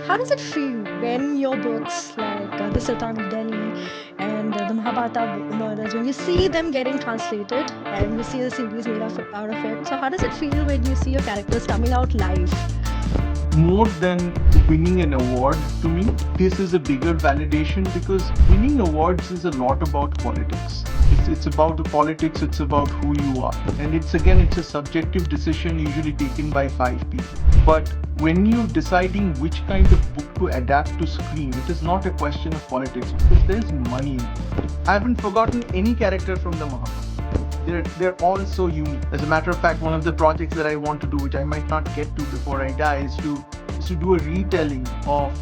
How does it feel when your books like The Sultan of Delhi and the Mahabharata Murders, when you see them getting translated and you see the series made out of it? So, how does it feel when you see your characters coming out live? More than winning an award, to me, this is a bigger validation because winning awards is a lot about politics. It's about the politics, it's about who you are. And it's a subjective decision usually taken by five people. But when you're deciding which kind of book to adapt to screen, it is not a question of politics because there's money in it. I haven't forgotten any character from the Mahabharata. They're all so unique. As a matter of fact, one of the projects that I want to do, which I might not get to before I die, is to do a retelling of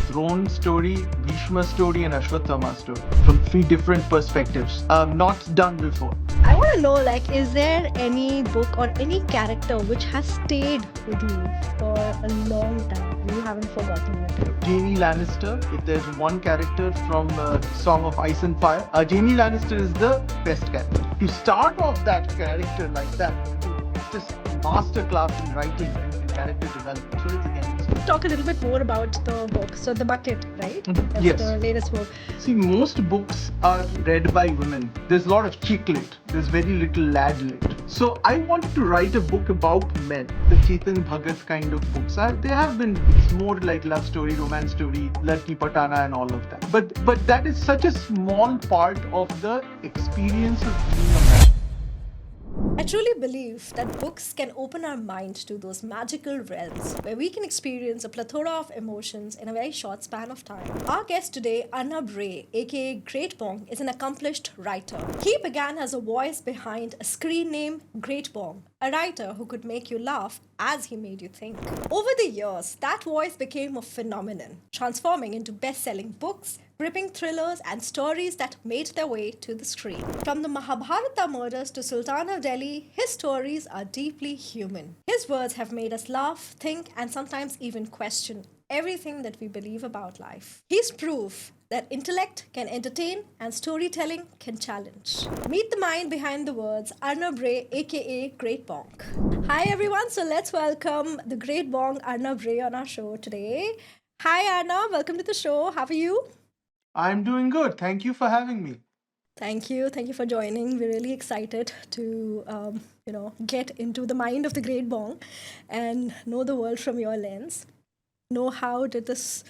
Throne story, Bhishma story, and Ashwatthama story from three different perspectives. Not done before. I want to know, like, is there any book or any character which has stayed with you for a long time? You haven't forgotten it. Jaime Lannister, if there's one character from Song of Ice and Fire, Jaime Lannister is the best character. To start off that character like that, it's just masterclass in writing and character development. So it's again. Talk a little bit more about the book. So, The Bucket, right? That's Yes. the latest book. See, most books are read by women. There's a lot of chick lit. There's very little lad lit. So I wanted to write a book about men. The Chetan Bhagat kind of books. They have been. It's more like love story, romance story, Ladki Patana, and all of that. But that is such a small part of the experience of being a man. I truly believe that books can open our mind to those magical realms where we can experience a plethora of emotions in a very short span of time. Our guest today, Arnab Ray, aka GreatBong, is an accomplished writer. He began as a voice behind a screen name GreatBong, a writer who could make you laugh as he made you think. Over the years, that voice became a phenomenon, transforming into best-selling books, gripping thrillers and stories that made their way to the screen. From the Mahabharata Murders to Sultan of Delhi, his stories are deeply human. His words have made us laugh, think, and sometimes even question everything that we believe about life. He's proof that intellect can entertain and storytelling can challenge. Meet the mind behind the words, Arnab Ray, aka GreatBong. Hi everyone, so let's welcome the GreatBong Arnab Ray on our show today. Hi Arnab, welcome to the show. How are you? I'm doing good. Thank you for having me. Thank you. Thank you for joining. We're really excited to, get into the mind of the Great Bong and know the world from your lens. Know how did this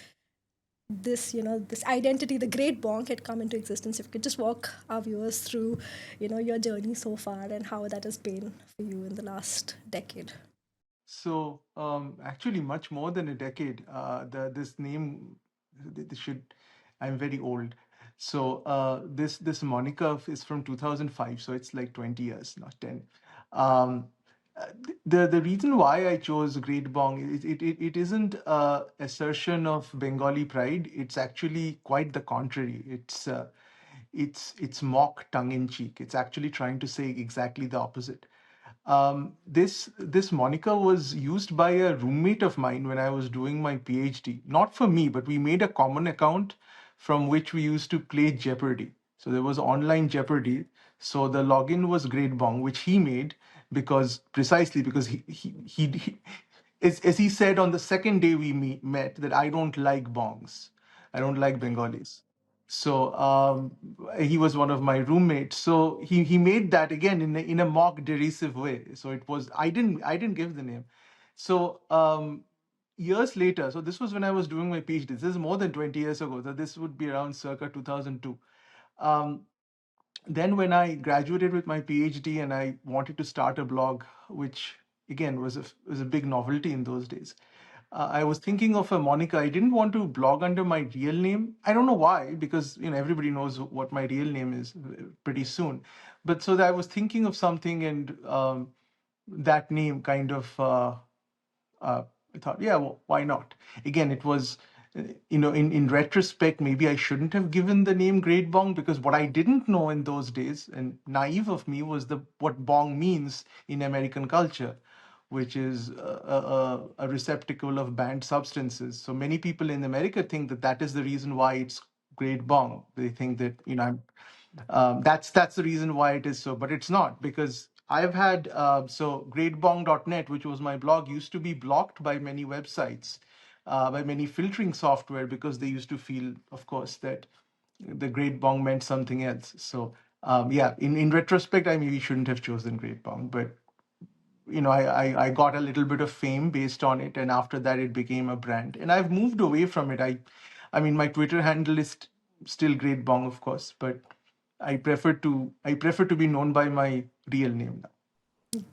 identity, the Great Bong, had come into existence. If you could just walk our viewers through, your journey so far and how that has been for you in the last decade. So, actually, much more than a decade. This name, this should. I'm very old. So, this moniker is from 2005. So it's like 20 years, not 10. Um, the reason why I chose Great Bong, it isn't assertion of Bengali pride. It's actually quite the contrary. It's mock tongue in cheek. It's actually trying to say exactly the opposite. This moniker was used by a roommate of mine when I was doing my PhD. Not for me, but we made a common account from which we used to play Jeopardy. So there was online Jeopardy. So the login was Great Bong, which he made precisely because he as he said on the second day we met that I don't like bongs, I don't like Bengalis. So he was one of my roommates. So he made that again in a mock derisive way. So it was I didn't give the name. So years later, so this was when I was doing my PhD. This is more than 20 years ago. So this would be around circa 2002. Um, then when I graduated with my PhD and I wanted to start a blog, which again was a big novelty in those days. I was thinking of a moniker. I didn't want to blog under my real name. I don't know why, because everybody knows what my real name is pretty soon. But so that I was thinking of something, and that name kind of I thought, yeah, well, why not? Again, it was, in retrospect, maybe I shouldn't have given the name Great Bong because what I didn't know in those days, and naive of me, was what Bong means in American culture, which is a receptacle of banned substances. So many people in America think that that is the reason why it's Great Bong. They think that that's the reason why it is so, but it's not because I've had greatbong.net, which was my blog, used to be blocked by many websites by many filtering software because they used to feel, of course, that the Great Bong meant something else. So yeah, in retrospect, I maybe shouldn't have chosen Great Bong, but I got a little bit of fame based on it, and after that, it became a brand, and I've moved away from it. I mean, my Twitter handle is still Great Bong, of course, but I prefer to be known by my real name now.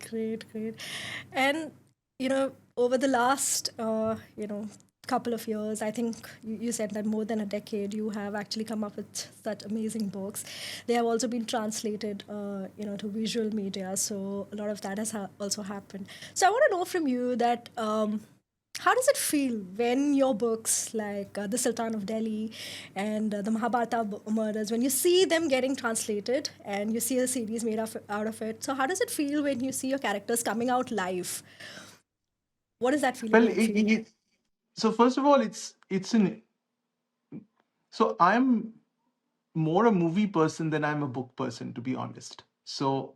Great, great. And, over the last, couple of years, I think you said that more than a decade, you have actually come up with such amazing books. They have also been translated, to visual media. So a lot of that has also happened. So I want to know from you that how does it feel when your books like The Sultan of Delhi and the Mahabharata Murders, when you see them getting translated and you see a series made out of it? So how does it feel when you see your characters coming out live? What is that feeling Well, like for you? so first of all, it's an so I'm more a movie person than I'm a book person, to be honest. So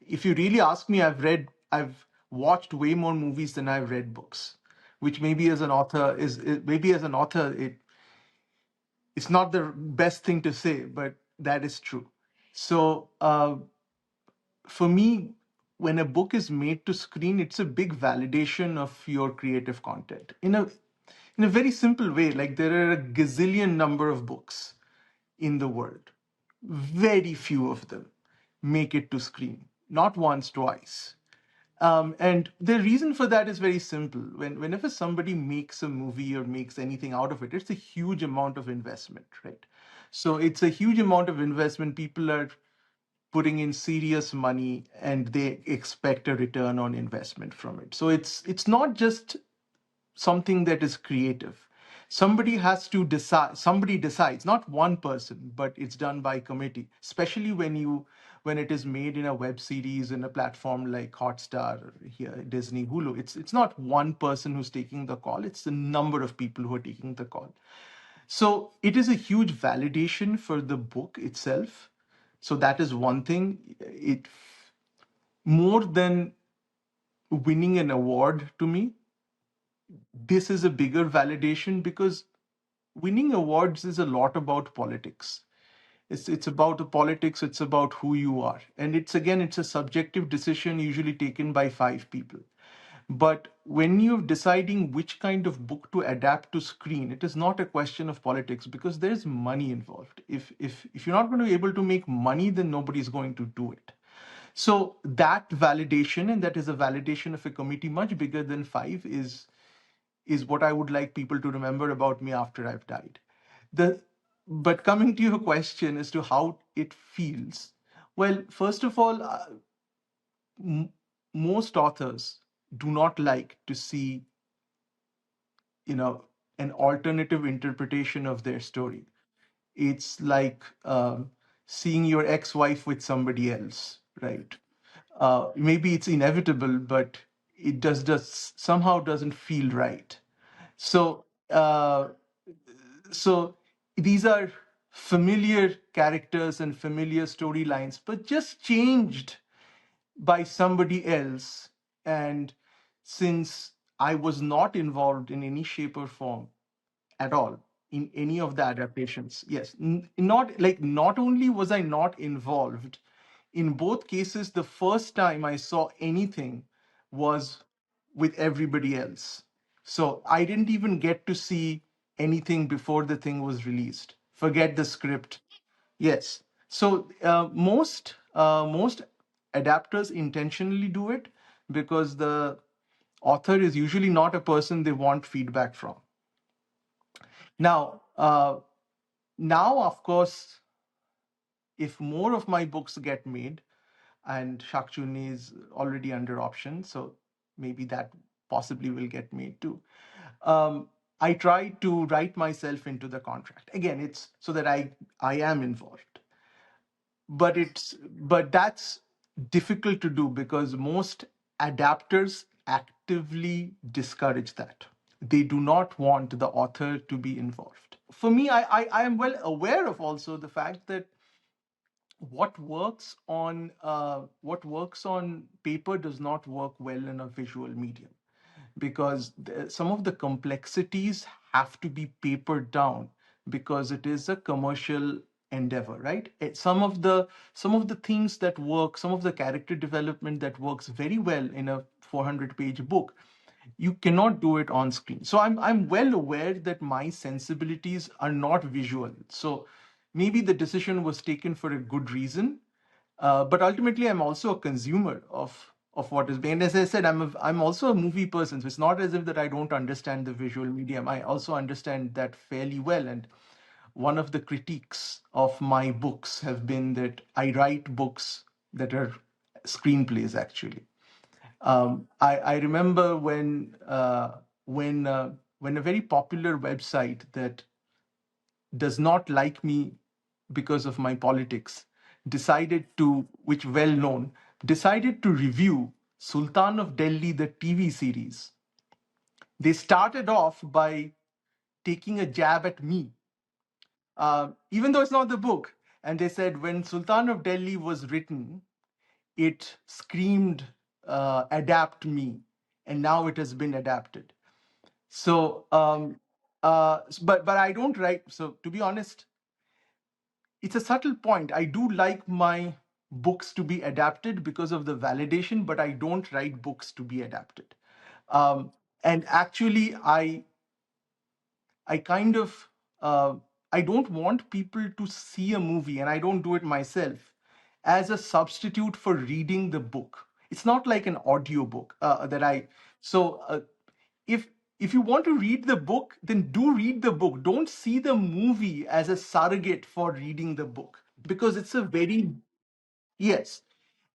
if you really ask me, I've watched way more movies than I've read books, which maybe as an author maybe as an author it's not the best thing to say, but that is true. So for me, when a book is made to screen, it's a big validation of your creative content in a very simple way. Like there are a gazillion number of books in the world. Very few of them make it to screen, not once, twice. And the reason for that is very simple. Whenever somebody makes a movie or makes anything out of it, it's a huge amount of investment, right? So it's a huge amount of investment. People are putting in serious money and they expect a return on investment from it. So it's not just something that is creative. Somebody has to decide, somebody decides, not one person, but it's done by committee, especially when it is made in a web series in a platform like Hotstar or here Disney, Hulu. It's not one person who's taking the call, it's the number of people who are taking the call. So it is a huge validation for the book itself. So that is one thing. It more than winning an award to me, this is a bigger validation because winning awards is a lot about politics. It's about the politics, it's about who you are. And it's a subjective decision usually taken by five people. But when you're deciding which kind of book to adapt to screen, it is not a question of politics because there's money involved. If you're not going to be able to make money, then nobody's going to do it. So that validation, and that is a validation of a committee much bigger than five, is what I would like people to remember about me after I've died. The but coming to your question as to how it feels, well, first of all, m- most authors do not like to see, you know, an alternative interpretation of their story. It's like seeing your ex-wife with somebody else, right? Maybe it's inevitable, but it does somehow doesn't feel right. So so these are familiar characters and familiar storylines, but just changed by somebody else. And since I was not involved in any shape or form at all in any of the adaptations, yes, not only was I not involved, in both cases, the first time I saw anything was with everybody else. So I didn't even get to see anything before the thing was released. Forget the script. Yes. So most adapters intentionally do it because the author is usually not a person they want feedback from. Now, now of course, if more of my books get made, and Shakchuni is already under option, so maybe that possibly will get made too. I try to write myself into the contract. Again, it's so that I am involved, but that's difficult to do because most adapters actively discourage that. They do not want the author to be involved. For me, I am well aware of also the fact that what works on paper does not work well in a visual medium. because some of the complexities have to be papered down because it is a commercial endeavor, right? Some of the things that work, some of the character development that works very well in a 400-page book, you cannot do it on screen. So I'm well aware that my sensibilities are not visual. So maybe the decision was taken for a good reason, but ultimately, I'm also a consumer of what is being. And as I said, I'm also a movie person. So it's not as if that I don't understand the visual medium. I also understand that fairly well. And one of the critiques of my books have been that I write books that are screenplays. Actually, I remember when a very popular website that does not like me because of my politics decided to, which well known, decided to review Sultan of Delhi, the TV series. They started off by taking a jab at me, even though it's not the book. And they said when Sultan of Delhi was written, it screamed, adapt me. And now it has been adapted. So, but I don't write. So to be honest, it's a subtle point. I do like my books to be adapted because of the validation, but I don't write books to be adapted. And actually, I kind of I don't want people to see a movie, and I don't do it myself, as a substitute for reading the book. It's not like an audio book that I. So if if you want to read the book, then do read the book. Don't see the movie as a surrogate for reading the book because it's a very yes,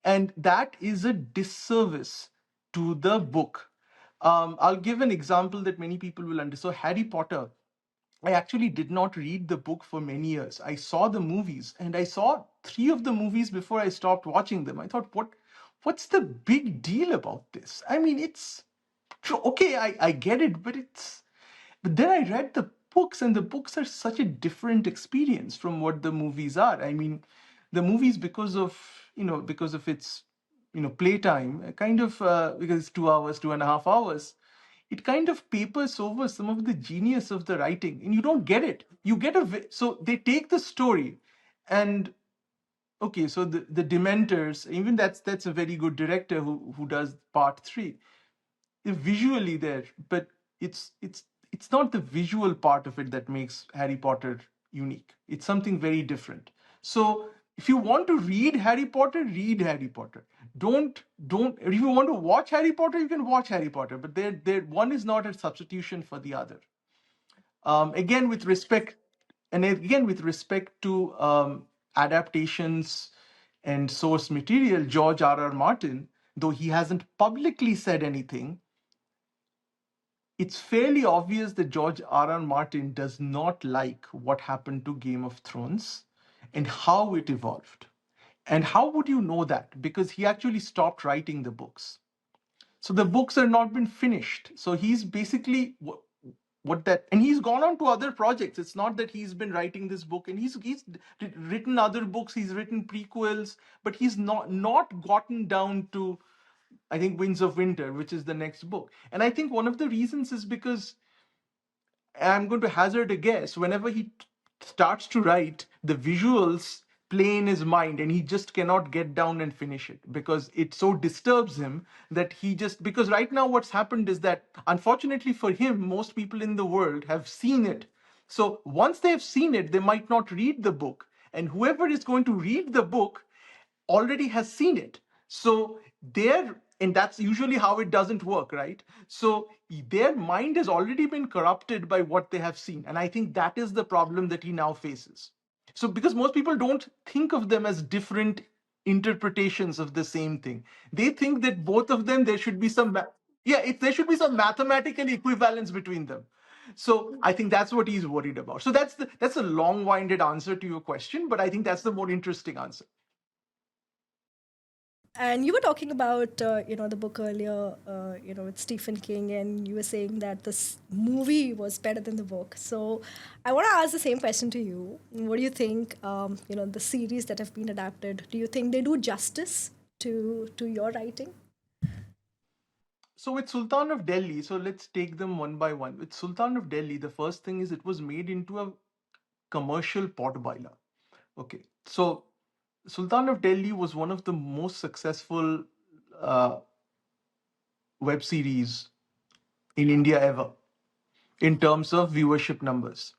and that is a disservice to the book. I'll give an example that many people will understand. So Harry Potter, I actually did not read the book for many years. I saw the movies, and I saw three of the movies before I stopped watching them. I thought, what's the big deal about this? I mean, it's okay, I get it, but then I read the books, and the books are such a different experience from what the movies are. I mean, the movies, because of its playtime, kind of because it's 2 hours, 2.5 hours, it kind of papers over some of the genius of the writing, and you don't get it. You get so they take the story, and okay, so the Dementors, even that's a very good director who does part three. They're visually there, but it's not the visual part of it that makes Harry Potter unique. It's something very different. So if you want to read Harry Potter, read Harry Potter. Don't if you want to watch Harry Potter, you can watch Harry Potter, but there one is not a substitution for the other. Again, with respect, and again with respect to adaptations and source material, George R. R. Martin, though he hasn't publicly said anything, it's fairly obvious that George R. R. Martin does not like what happened to Game of Thrones and how it evolved. And how would you know that? Because he actually stopped writing the books. So the books are not been finished. So he's basically what that, and he's gone on to other projects. It's not that he's been writing this book, and he's written other books. He's written prequels, but he's not gotten down to, I think, Winds of Winter, which is the next book. And I think one of the reasons is because I'm going to hazard a guess. Whenever he starts to write, the visuals play in his mind, and he just cannot get down and finish it because it so disturbs him that he just. Because right now, what's happened is that, unfortunately for him, most people in the world have seen it. So once they have seen it, they might not read the book. And whoever is going to read the book already has seen it. So and that's usually how it doesn't work, right? So their mind has already been corrupted by what they have seen. And I think that is the problem that he now faces. So because most people don't think of them as different interpretations of the same thing, they think that both of them, there should be there should be some mathematical equivalence between them. So I think that's what he's worried about. So that's a long-winded answer to your question, but I think that's the more interesting answer. And you were talking about the book earlier, with Stephen King, and you were saying that this movie was better than the book. So I want to ask the same question to you. What do you think? The series that have been adapted. Do you think they do justice to your writing? So with Sultan of Delhi, so let's take them one by one. With Sultan of Delhi, the first thing is it was made into a commercial potboiler. Okay, so Sultan of Delhi was one of the most successful uh, web series in India ever in terms of viewership numbers.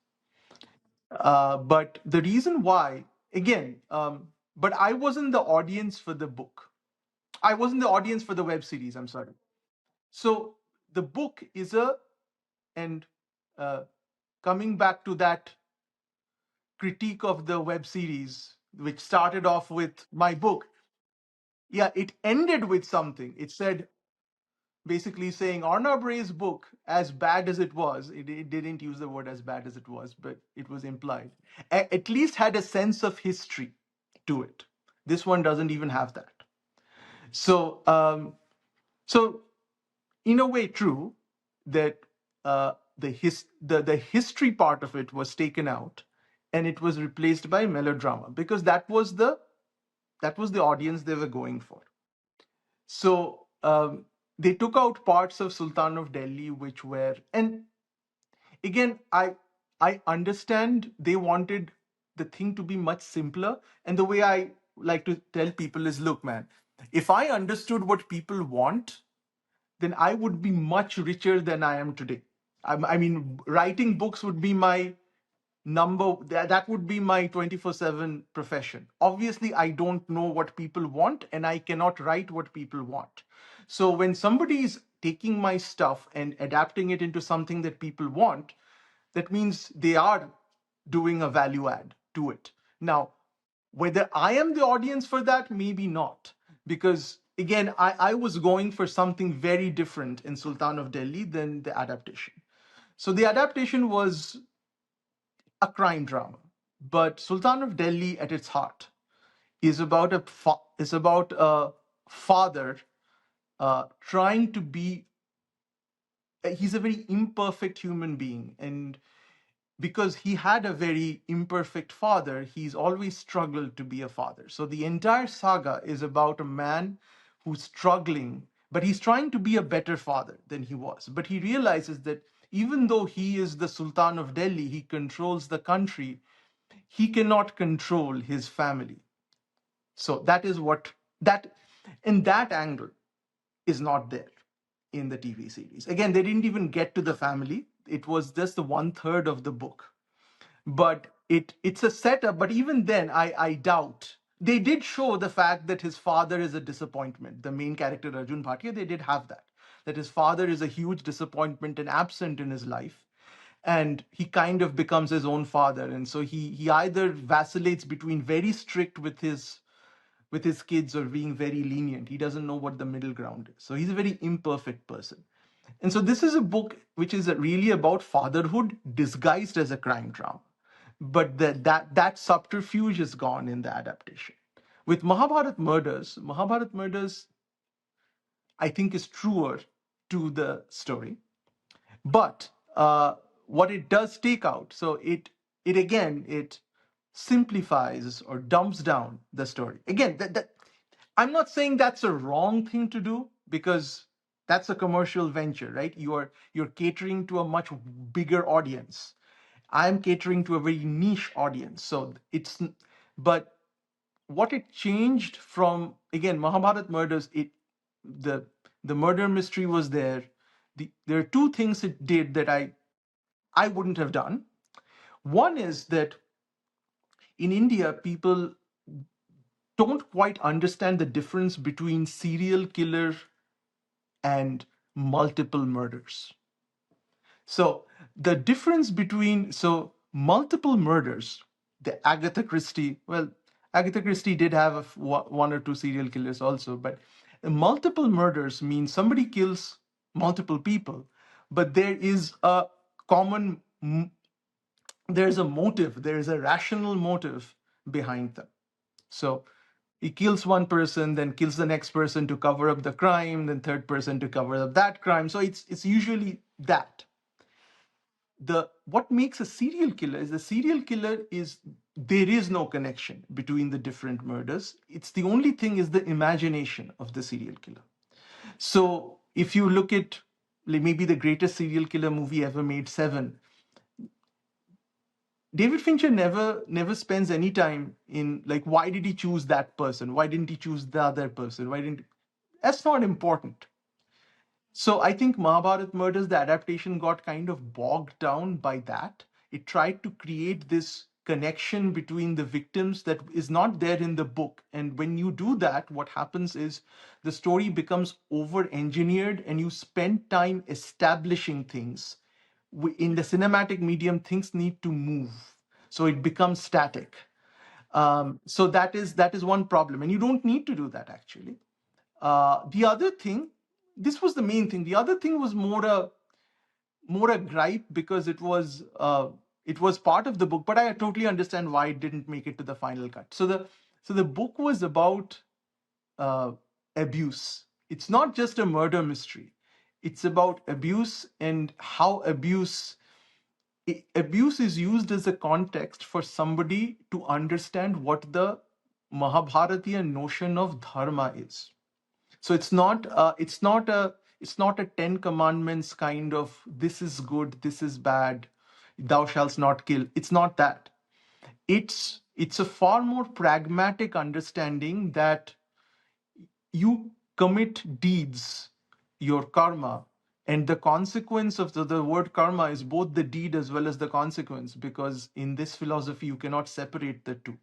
But the reason why, again, but I wasn't the audience for the book. I wasn't the audience for the web series. I'm sorry. So the book is and uh, coming back to that critique of the web series, which started off with my book, yeah, it ended with something. It said, basically saying Arnab Ray's book, as bad as it didn't use the word as bad as it was, but it was implied, at least had a sense of history to it. This one doesn't even have that. So, so in a way, true that the history part of it was taken out, and it was replaced by melodrama because that was the audience they were going for. So they took out parts of Sultan of Delhi, which were, and again, I understand they wanted the thing to be much simpler. And the way I like to tell people is, look, man, if I understood what people want, then I would be much richer than I am today. I mean, writing books would be my that would be my 24/7 profession. Obviously, I don't know what people want and I cannot write what people want. So when somebody is taking my stuff and adapting it into something that people want, that means they are doing a value add to it. Now, whether I am the audience for that, maybe not. Because again, I was going for something very different in Sultan of Delhi than the adaptation. So the adaptation was a crime drama. But Sultan of Delhi, at its heart, is about a father trying to be. He's a very imperfect human being, and because he had a very imperfect father, he's always struggled to be a father. So the entire saga is about a man who's struggling, but he's trying to be a better father than he was. But he realizes that even though he is the Sultan of Delhi, he controls the country, he cannot control his family. So that is what that in that angle is not there in the TV series. Again, they didn't even get to the family. It was just the one third of the book. But it's a setup. But even then, I doubt they did show the fact that his father is a disappointment. The main character Arjun Bhatia, they did have that his father is a huge disappointment and absent in his life, and he kind of becomes his own father, and so he either vacillates between very strict with his kids or being very lenient. He doesn't know what the middle ground is. So he's a very imperfect person. And so this is a book which is really about fatherhood disguised as a crime drama. But that subterfuge is gone in the adaptation. With Mahabharata Murders, I think, is truer to the story. But what it does take out, so it simplifies or dumps down the story. Again, that I'm not saying that's a wrong thing to do, because that's a commercial venture, right? You're catering to a much bigger audience. I'm catering to a very niche audience. So but what it changed from, again, Mahabharat Murders, the the murder mystery was there. There are two things it did that I wouldn't have done. One is that in India, people don't quite understand the difference between serial killer and multiple murders. So the difference between multiple murders, the Agatha Christie, well, Agatha Christie did have one or two serial killers also, but multiple murders means somebody kills multiple people, but common, there's a motive, there is a rational motive behind them. So he kills one person, then kills the next person to cover up the crime, then third person to cover up that crime. So it's usually that. What makes a serial killer is there is no connection between the different murders. It's the only thing is the imagination of the serial killer. So If you look at like, maybe the greatest serial killer movie ever made, Seven, David Fincher never spends any time in like why did he choose that person? Why didn't he choose the other person? Why didn't That's not important. So I think Mahabharata Murders, the adaptation got kind of bogged down by that. It tried to create this connection between the victims that is not there in the book. And when you do that, what happens is the story becomes over engineered and you spend time establishing things. In the cinematic medium, things need to move. So it becomes static. So that is one problem. And you don't need to do that actually. The other thing, this was the main thing. The other thing was more a gripe because it was part of the book, but I totally understand why it didn't make it to the final cut. So the book was about uh, abuse. It's not just a murder mystery. It's about abuse and how abuse is used as a context for somebody to understand what the Mahabharatian notion of dharma is. So it's not a Ten Commandments kind of this is good, this is bad, thou shalt not kill. It's not that. It's a far more pragmatic understanding that you commit deeds, your karma, and the consequence of the word karma is both the deed as well as the consequence, because in this philosophy you cannot separate the two.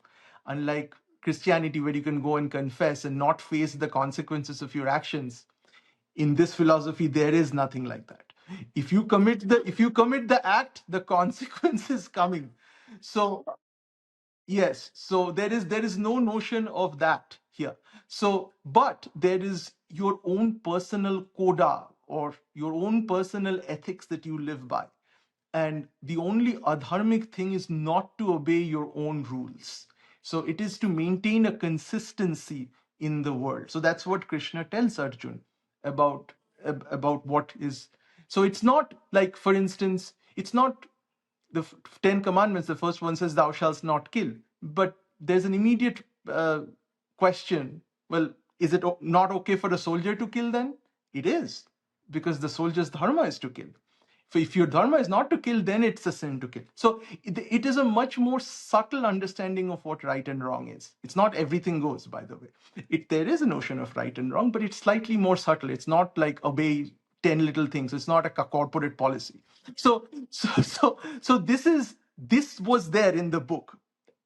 Unlike Christianity, where you can go and confess and not face the consequences of your actions, in this philosophy there is nothing like that. If you commit the act, the consequence is coming. So yes, so there is no notion of that here. So, but there is your own personal coda or your own personal ethics that you live by. And the only adharmic thing is not to obey your own rules. So it is to maintain a consistency in the world. So that's what Krishna tells Arjun about about what is. So it's not like, for instance, it's not the Ten Commandments. The first one says, "Thou shalt not kill," but there's an immediate question. Well, is it not okay for a soldier to kill then? It is, because the soldier's dharma is to kill. So if your dharma is not to kill, then it's a sin to kill. So it is a much more subtle understanding of what right and wrong is. It's not everything goes, by the way. There is a notion of right and wrong, but it's slightly more subtle. It's not like obey 10 little things. It's not a corporate policy. So this was there in the book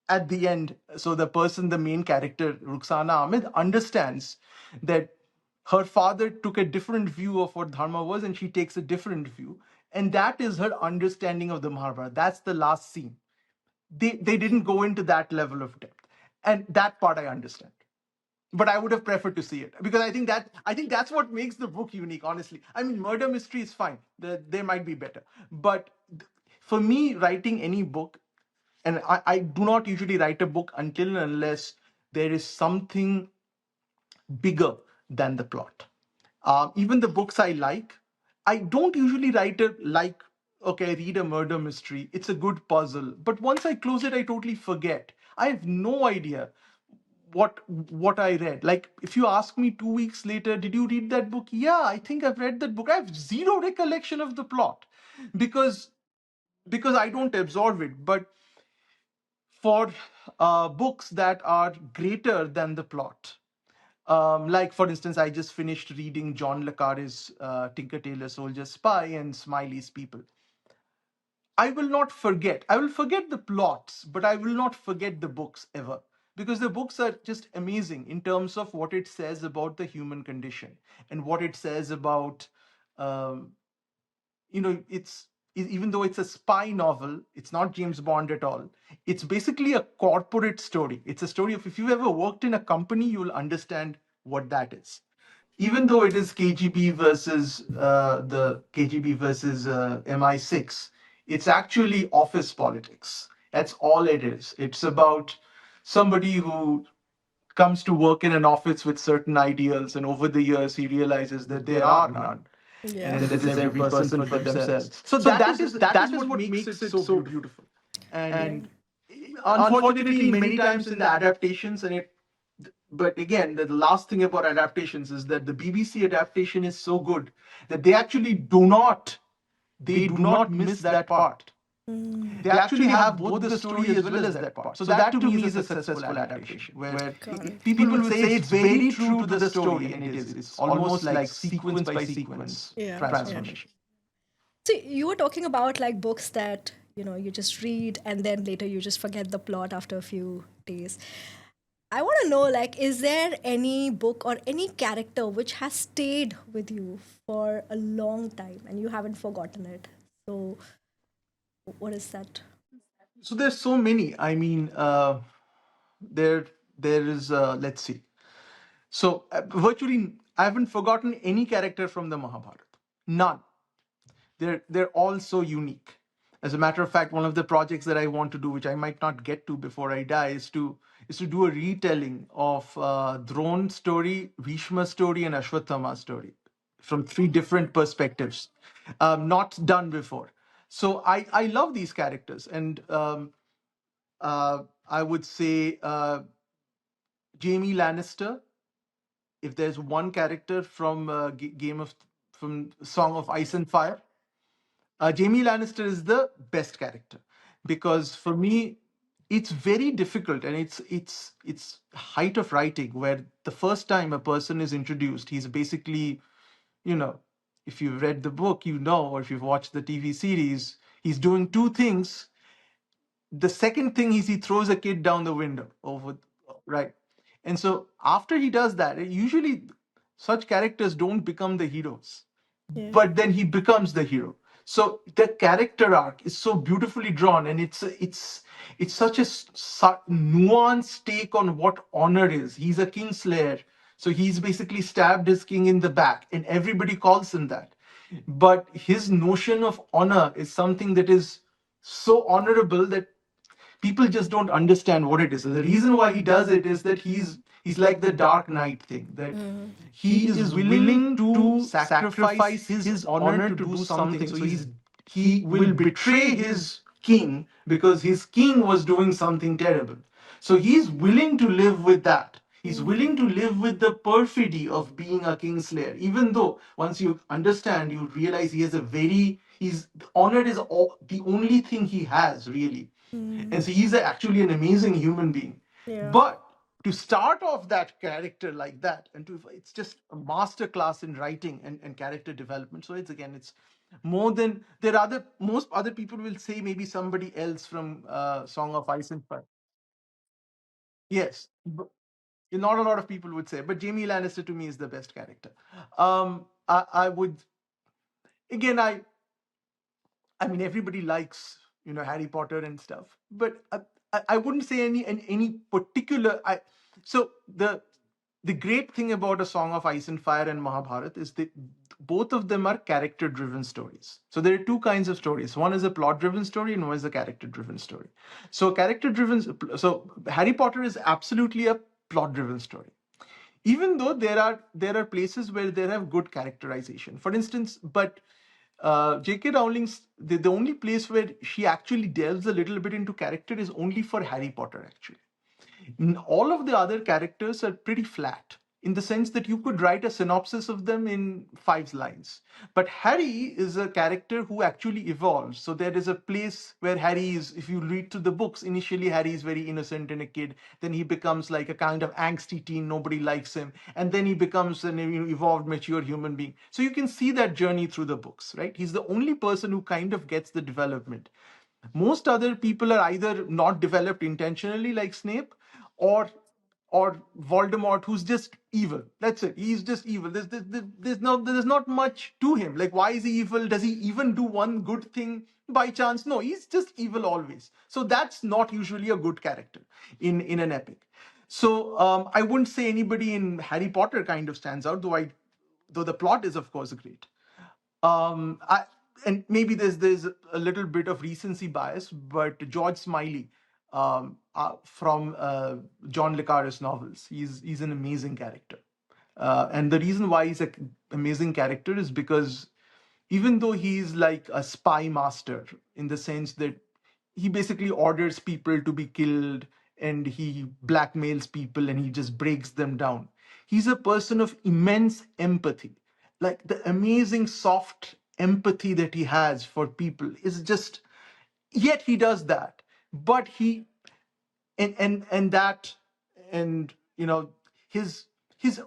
at the end. So the main character, Ruxana Ahmed, understands that her father took a different view of what dharma was, and she takes a different view. And that is her understanding of the Mahabharata. That's the last scene. They didn't go into that level of depth. And that part I understand. But I would have preferred to see it, because I think that's what makes the book unique, honestly. I mean, murder mystery is fine. They might be better. But for me, writing any book, and I do not usually write a book until and unless there is something bigger than the plot. Even the books I like, I don't usually write it like, okay, I read a murder mystery. It's a good puzzle. But once I close it, I totally forget. I have no idea what I read. Like, if you ask me 2 weeks later, did you read that book? Yeah, I think I've read that book. I have zero recollection of the plot because I don't absorb it. But for books that are greater than the plot, like, for instance, I just finished reading John le Carre's Tinker Tailor Soldier Spy and Smiley's People. I will not forget. I will forget the plots, but I will not forget the books ever. Because the books are just amazing in terms of what it says about the human condition and what it says about, um, even though it's a spy novel, it's not James Bond at all. It's basically a corporate story. It's a story of, if you've ever worked in a company, you'll understand what that is. Even though it is KGB versus the KGB versus MI6, it's actually office politics. That's all it is. It's about somebody who comes to work in an office with certain ideals, and over the years he realizes that there are none, Yeah. and that it is every person for themselves. So that is what makes it so beautiful. And Yeah. unfortunately, many times in the adaptations, and but again, the last thing about adaptations is that the BBC adaptation is so good that they do not miss that part. They actually have both the story as well as that part. So that to me is a successful adaptation, where Got it. people will say it's very true to the story, and it is. It's almost like sequence by sequence Yeah, yeah. transformation. So you were talking about like books that you just read and then later you just forget the plot after a few days. I want to know, like, is there any book or any character which has stayed with you for a long time and you haven't forgotten it? So, what is that? So there's so many. I mean, there there is. Let's see. So virtually, I haven't forgotten any character from the Mahabharata. None. They're all so unique. As a matter of fact, one of the projects that I want to do, which I might not get to before I die, is to do a retelling of Drone story, Bhishma story, and Ashwatthama story from three different perspectives, not done before. So I love these characters, and I would say Jamie Lannister. If there's one character from Game of from Song of Ice and Fire, Jamie Lannister is the best character because for me, it's very difficult, and it's height of writing where the first time a person is introduced, he's basically, you know, if you've read the book, or if you've watched the TV series, he's doing two things. The second thing is he throws a kid down the window over, right? And so after he does that, usually such characters don't become the heroes, Yeah. but then he becomes the hero. So the character arc is so beautifully drawn, and it's such a nuanced take on what honor is. He's a kingslayer, so he's basically stabbed his king in the back, and everybody calls him that. But his notion of honor is something that is so honorable that people just don't understand what it is. So the reason why he does it is that he's like the Dark Knight thing, that he is willing to sacrifice his honor to do something. So he will betray his king because his king was doing something terrible. So he's willing to live with that. He's willing to live with the perfidy of being a kingslayer, even though once you understand, you realize he has a very he's honor is the only thing he has really, and so he's actually an amazing human being. Yeah. But to start off that character like that, it's just a master class in writing and character development. So it's more than there are other most other people will say maybe somebody else from Song of Ice and Fire. Yes. Not a lot of people would say, but Jamie Lannister to me is the best character. I would again I mean, everybody likes Harry Potter and stuff, but I wouldn't say any particular. So the great thing about A Song of Ice and Fire and Mahabharata is that both of them are character driven stories. So there are two kinds of stories. One is a plot driven story, and one is a character driven story. So character driven. So Harry Potter is absolutely a plot driven story, even though there are places where they have good characterization, for instance. But J.K. Rowling's the only place where she actually delves a little bit into character is only for Harry Potter, actually. All of the other characters are pretty flat in the sense that you could write a synopsis of them in 5 lines. But Harry is a character who actually evolves. So there is a place where Harry is, if you read through the books, initially Harry is very innocent and a kid. Then he becomes like a kind of angsty teen, nobody likes him. And then he becomes an evolved, mature human being. So you can see that journey through the books, right? He's the only person who kind of gets the development. Most other people are either not developed intentionally, like Snape, or or Voldemort, who's just evil. That's it. He's just evil. There's not much to him. Like, why is he evil? Does he even do one good thing by chance? No, he's just evil always. So that's not usually a good character in an epic. So I wouldn't say anybody in Harry Potter kind of stands out, though the plot is of course great. And maybe there's a little bit of recency bias, but George Smiley, from John le Carre's novels, he's an amazing character. And the reason why he's an amazing character is because even though he's like a spy master in the sense that he basically orders people to be killed and he blackmails people and he just breaks them down. He's a person of immense empathy. Like the amazing soft empathy that he has for people is just, yet he does that. But he and that, and his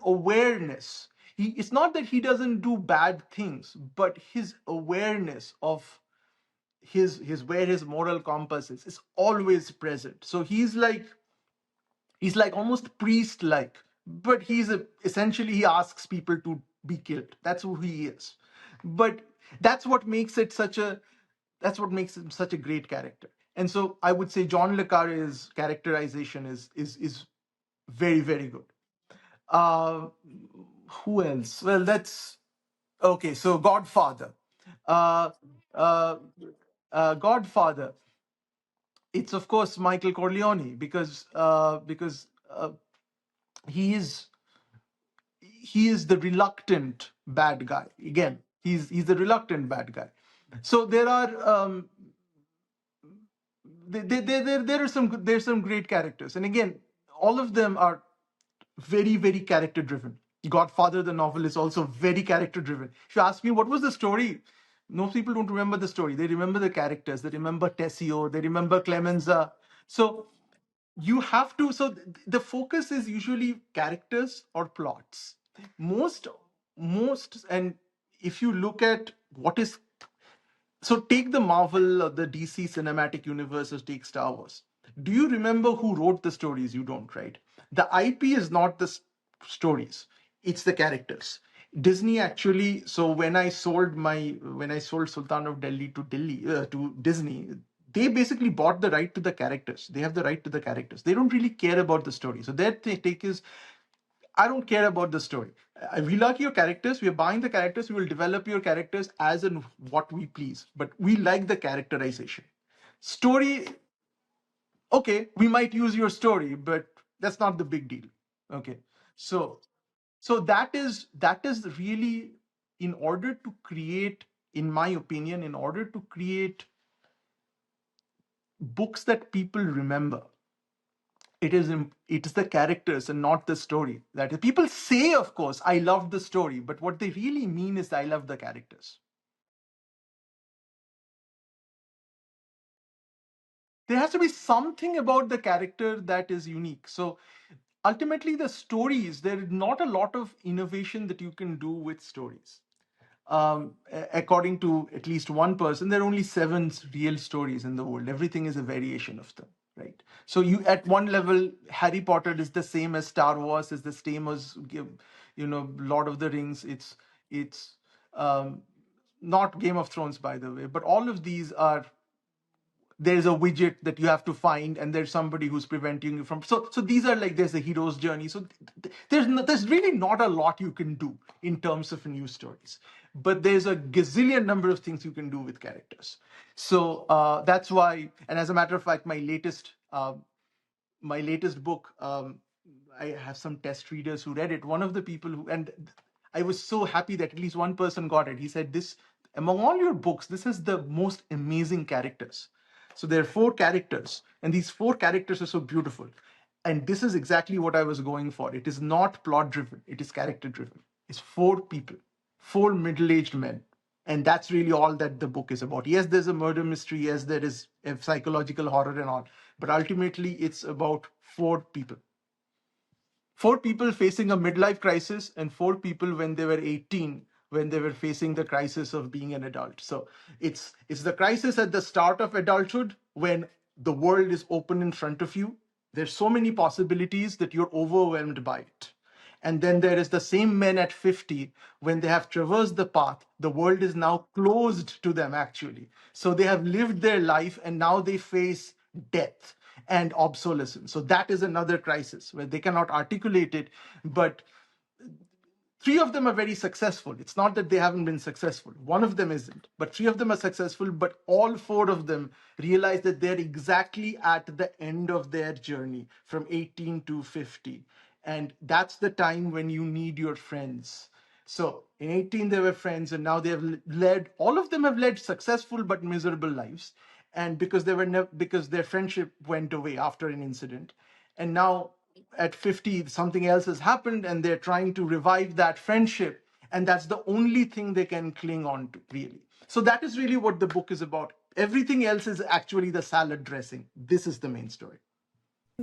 awareness, it's not that he doesn't do bad things, but his awareness of his where his moral compass is always present. So he's like almost priest like, but essentially he asks people to be killed. That's who he is. But that's what makes it such a that's what makes him such a great character. And so I would say John le Carre's characterization is very, very good. uh who else? Well, that's okay. So Godfather. uh uh Godfather, it's of course Michael Corleone, because he is he is the reluctant bad guy. Again, he's the reluctant bad guy. So there are there's some great characters, and again, all of them are very, very character driven. Godfather the novel is also very character driven. If you ask me what was the story, most people don't remember the story. They remember the characters. They remember Tessio. They remember Clemenza. So you have to. So the focus is usually characters or plots. Most, and if you look at what is, so take the Marvel or the DC cinematic universe, or take Star Wars. Do you remember who wrote the stories? You don't, right? The IP is not the stories, it's the characters. Disney actually, so when I sold Sultan of Delhi to Disney, they basically bought the right to the characters. They have the right to the characters. They don't really care about the story. So their take is, I don't care about the story. We like your characters. We are buying the characters. We will develop your characters as in what we please. But we like the characterization. Story, okay, we might use your story, but that's not the big deal. Okay. So that is really, in order to create, in my opinion, in order to create books that people remember, it is the characters and not the story. That people say, of course, I love the story, but what they really mean is I love the characters. There has to be something about the character that is unique. So ultimately, the stories, there is not a lot of innovation that you can do with stories. According to at least one person, there are only seven real stories in the world. Everything is a variation of them, right? So you, at one level, Harry Potter is the same as Star Wars, is the same as Lord of the Rings. It's not Game of Thrones, by the way, but all of these are, there's a widget that you have to find, and there's somebody who's preventing you from, so these are like, there's a hero's journey. So there's really not a lot you can do in terms of new stories, but there's a gazillion number of things you can do with characters. So that's why, and as a matter of fact, my latest book, I have some test readers who read it. One of the people who, and I was so happy that at least one person got it. He said, this, among all your books, this is the most amazing characters. So there are four characters, and these four characters are so beautiful. And this is exactly what I was going for. It is not plot driven, it is character driven. It's four people, four middle aged men. And that's really all that the book is about. Yes, there's a murder mystery. Yes, there is a psychological horror and all. But ultimately, it's about four people facing a midlife crisis, and four people when they were 18, when they were facing the crisis of being an adult. So it's the crisis at the start of adulthood, when the world is open in front of you. There's so many possibilities that you're overwhelmed by it. And then there is the same men at 50, when they have traversed the path, the world is now closed to them, actually. So they have lived their life, and now they face death and obsolescence. So that is another crisis where they cannot articulate it, but three of them are very successful. It's not that they haven't been successful. One of them isn't, but three of them are successful. But all four of them realize that they're exactly at the end of their journey from 18 to 50. And that's the time when you need your friends. So in 18, they were friends, and now they have led, all of them have led successful but miserable lives. and because their friendship went away after an incident, and now at 50 something else has happened, and they're trying to revive that friendship, and that's the only thing they can cling on to, really. So that is really what the book is about. Everything else is actually the salad dressing. This is the main story.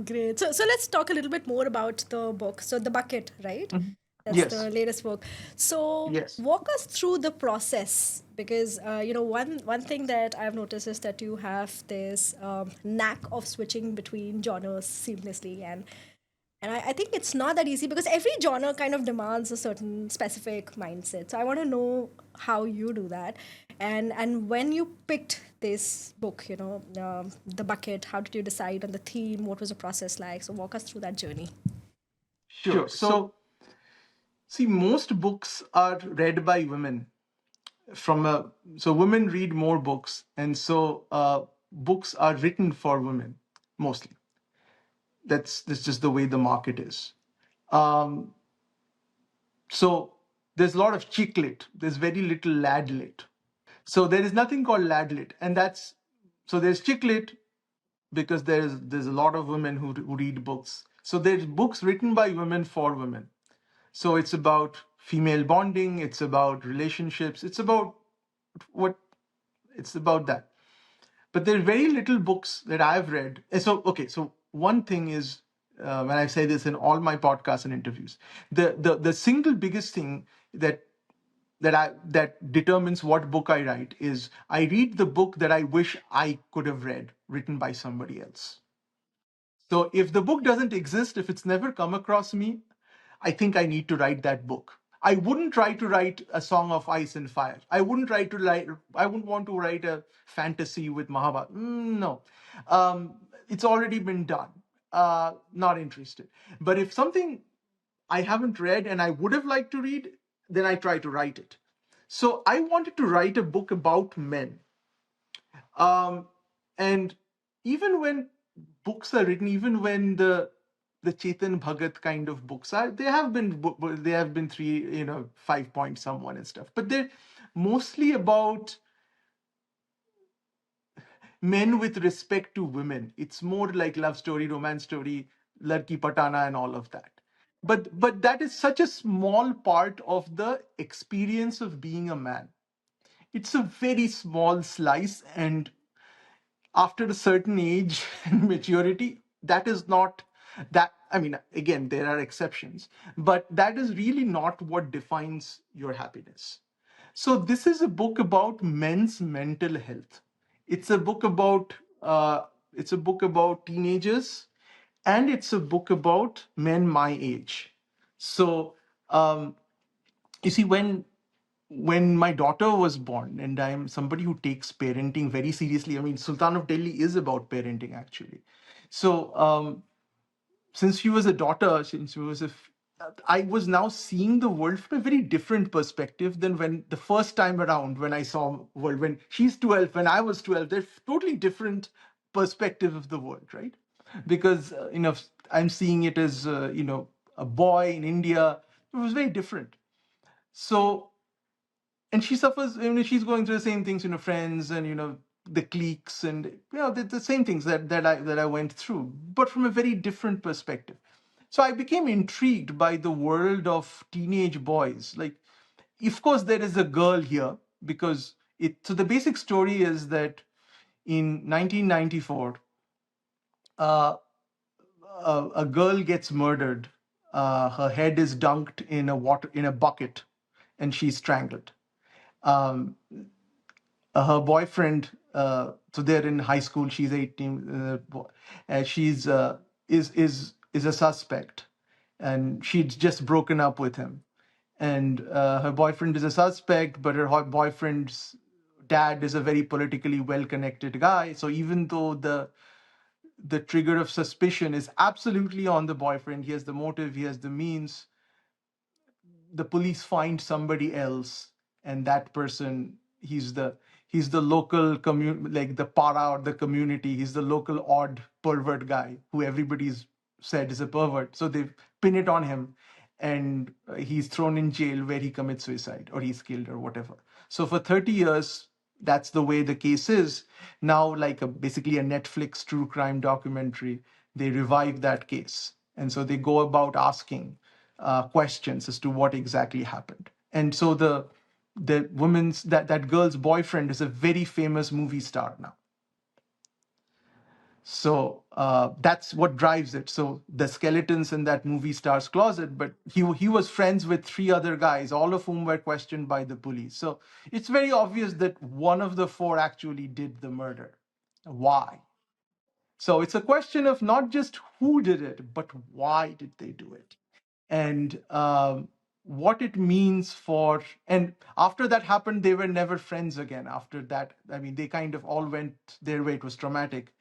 Great. So let's talk a little bit more about the book. So The Bucket, right? Mhm. That's the Yes. latest book. So Yes. walk us through the process, because one thing that I've noticed is that you have this knack of switching between genres seamlessly, and I think it's not that easy because every genre kind of demands a certain specific mindset. So I want to know how you do that, and when you picked this book, The Bucket. How did you decide on the theme? What was the process like? So walk us through that journey. Sure. So, see, most books are read by women. So women read more books, and so books are written for women mostly. That's just the way the market is. Um, so there's a lot of chick lit. There's very little lad lit. So there is nothing called lad lit, and that's so there's chick lit because there's a lot of women who read books. So there's books written by women for women. So it's about female bonding, it's about relationships, what it's about that. But there are very little books that I've read. So okay, so one thing is when I say this in all my podcasts and interviews, the single biggest thing that determines what book I write is I read the book that I wish I could have read, written by somebody else. So if the book doesn't exist, if it's never come across me, I think I need to write that book. I wouldn't try to write a song of ice and fire. I wouldn't want to write a fantasy with Mahabharata. No. It's already been done. Not interested. But if something I haven't read and I would have liked to read, then I try to write it. So I wanted to write a book about men. Um, and even when books are written, even when the Chetan Bhagat kind of books are, they have been three, 5 point someone and stuff, but they're mostly about men with respect to women. It's more like love story, romance story, Larki Patana, and all of that. But that is such a small part of the experience of being a man. It's a very small slice, and after a certain age and maturity, that is not that. I mean, again, there are exceptions, but that is really not what defines your happiness. So this is a book about men's mental health. It's a book about uh, it's a book about teenagers, and it's a book about men my age. So um, you see, when my daughter was born, and I'm somebody who takes parenting very seriously. I mean, Sultan of Delhi is about parenting, actually. So since she was a daughter, since she was I was now seeing the world from a very different perspective than when the first time around when I saw world. When she's 12, when I was 12, they're totally different perspective of the world, right? Because I'm seeing it as a boy in India. It was very different. So, and she suffers, she's going through the same things, friends and the cliques, and the same things that I went through, but from a very different perspective. So I became intrigued by the world of teenage boys. Like, of course there is a girl here, because it so the basic story is that in 1994, uh, a girl gets murdered. Her head is dunked in a bucket, and she's strangled. um, Her boyfriend, so they're in high school, she's 18, she's is a suspect, and she'd just broken up with him, and her boyfriend is a suspect, but her boyfriend's dad is a very politically well connected guy. So even though the trigger of suspicion is absolutely on the boyfriend, he has the motive, he has the means, the police find somebody else, and that person, he's the local like the para or the community, he's the local odd pervert guy who everybody's said is a pervert, so they pin it on him, and he's thrown in jail where he commits suicide or he's killed or whatever. So for 30 years that's the way the case is. Now, like basically a Netflix true crime documentary, they revive that case. And so they go about asking questions as to what exactly happened. And so the woman's that girl's boyfriend is a very famous movie star now. So that's what drives it. So the skeletons in that movie star's closet, but he was friends with three other guys, all of whom were questioned by the police. So it's very obvious that one of the four actually did the murder. Why? So it's a question of not just who did it, but why did they do it, and what it means for. And after that happened, they were never friends again. After that, I mean, they kind of all went their way. It was traumatic,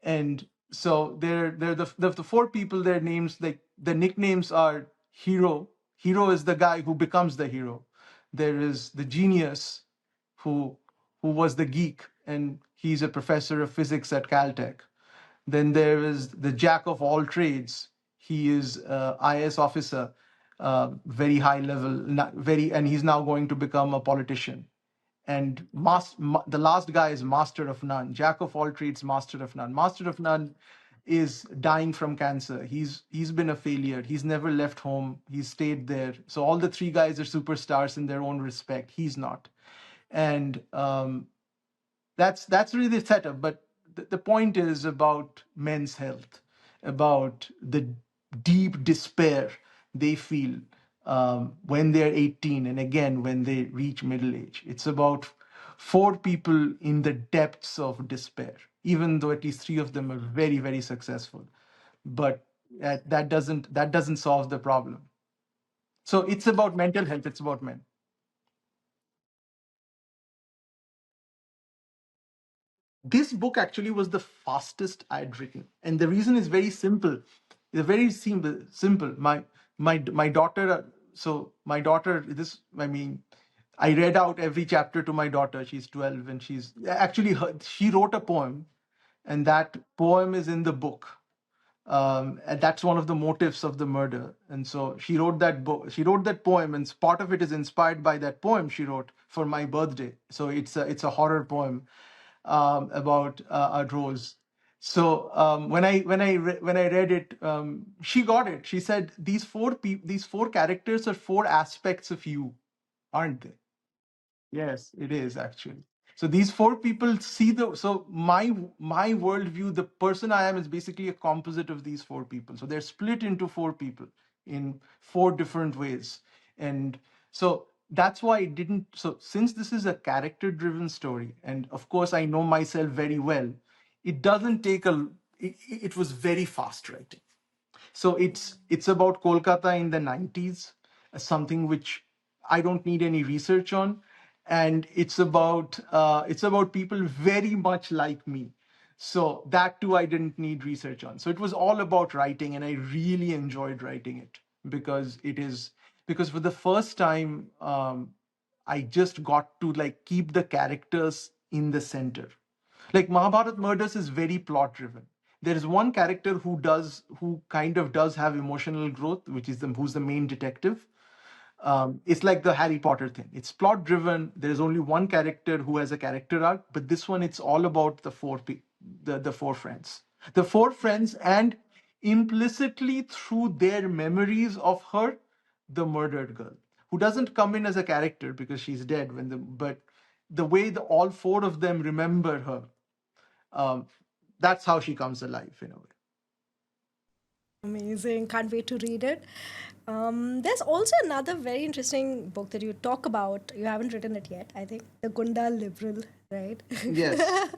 and so they're the four people. Their names, like the nicknames, are Hero. Hero is the guy who becomes the hero. There is the genius, who was the geek, and he's a professor of physics at Caltech. Then there is the jack of all trades. He is IS officer, very high level, very, and he's now going to become a politician. And the last guy is master of none, jack of all trades, master of none. Master of none is dying from cancer. He's been a failure. He's never left home. He's stayed there. So all the three guys are superstars in their own respect. He's not. And that's really the setup. But the point is about men's health, about the deep despair they feel when they're 18, and again when they reach middle age. It's about four people in the depths of despair, even though at least three of them are very, very successful. But that doesn't solve the problem. So it's about mental health. It's about men. This book actually was the fastest I'd written, and the reason is very simple. It's very simple. Simple. My daughter. So my daughter. This, I mean, I read out every chapter to my daughter. She's 12, and she wrote a poem, and that poem is in the book. And that's one of the motives of the murder. And so she wrote that book. She wrote that poem, and part of it is inspired by that poem she wrote for my birthday. So it's a horror poem about a rose. So when I read it, she got it. She said, these four characters are four aspects of you, aren't they? Yes, it is actually. So these four people see the so my worldview, the person I am, is basically a composite of these four people. So they're split into four people in four different ways. And so that's why it didn't. So since this is a character-driven story, and of course I know myself very well, it doesn't take a it was very fast writing. So it's about Kolkata in the 90s, something which I don't need any research on, and it's about people very much like me. So that too I didn't need research on. So it was all about writing, and I really enjoyed writing it because for the first time I just got to like keep the characters in the center. Like Mahabharata Murders is very plot driven. There is one character who kind of does have emotional growth, which is who's the main detective. It's like the Harry Potter thing. It's plot driven. There's only one character who has a character arc, but this one it's all about the four friends, and implicitly through their memories of her, the murdered girl, who doesn't come in as a character because she's dead but the way all four of them remember her, um, that's how she comes alive in a way. Amazing. Can't wait to read it. There's also another very interesting book that you talk about. You haven't written it yet, I think. The Gunda Liberal, right? Yes.